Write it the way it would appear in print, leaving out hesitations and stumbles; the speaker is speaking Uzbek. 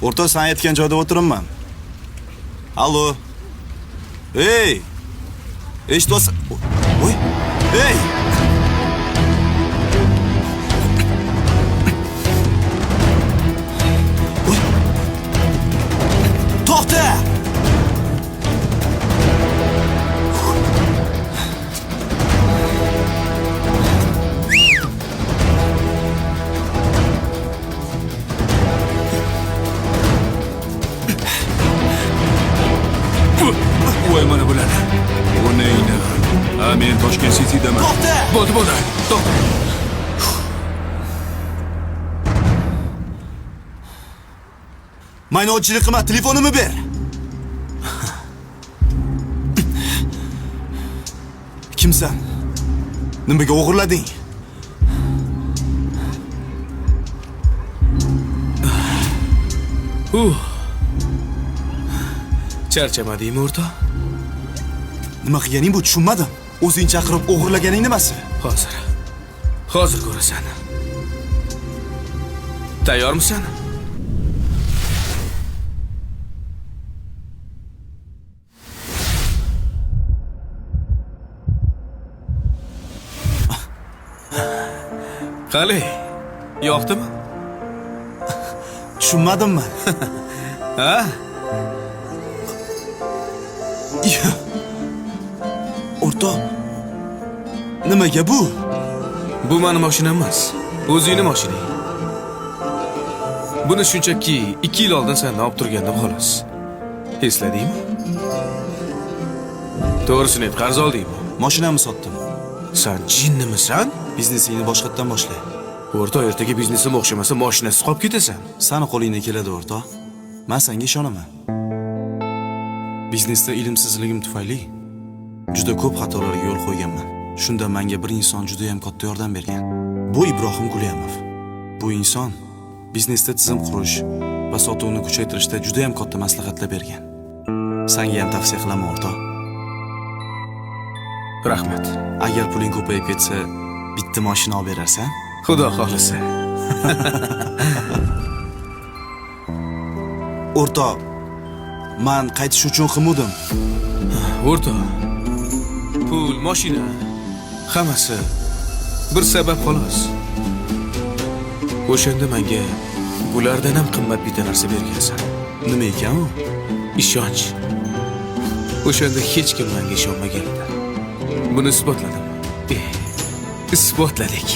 O'rta, sen aytgan joyda o'tiribman. Allo. Ey! Eshityapsan? Voy! Ey! Voy! To'xta! Voy mana bular. Bu neyni? Ha, men Toshkent City'daman. To'xta! Bo'ldi. To'xta. Maynochilik qilma, telefonimni ber. Kimsan? Nimaga o'g'irlading? Charchamadingmi o'rta? Nima qilganing bu, tushunmadim. O'zing chaqirib o'g'irlaganing nimasi? Hozir ko'rasan. Tayyormisan? Qale, yoqdimi? Tushunmadimmi? Ha? O'rta, nimaga bu? Bu meni mashinam emas, o'zingning mashinang. Buni shunchaki 2 yil oldin sendan olib turgandim xolos. Esladingmi? To'g'risini ayt, qarz oldingmi? Mashinamni sotdim. Sen jinnimisan? Biznesingni boshqatdan boshla. O'rta, ertaga biznesim o'xshamasa, mashinasiz qolib ketasan. Sani qo'lingdan keladi, o'rta. Men senga ishonaman. Biznesda ilmsizligim tufayli juda ko'p xatolarga yo'l qo'yganman. Shunda menga bir inson juda ham katta yordam bergan. Bu Ibrohim Gulyamov. Bu inson biznesda tizim qurish va sotuvni kuchaytirishda juda ham katta maslahatlar bergan. Senga ham tavsiya qilaman, o'rta. Rahmat. Agar puling ko'payib ketsa, bitta mashina olib berarsan? Xudo xohlasa. O'rta, men qaytish uchun qilmadim. O'rta, pul, mashina, hammasi bir sabab xolos. O'shanda menga bulardan ham qimmat bitta narsa bergansan. Nima ekan u? Ishonch. O'shanda hech kim menga ishonmagan edi. Buni isbotladim. Isbotladik.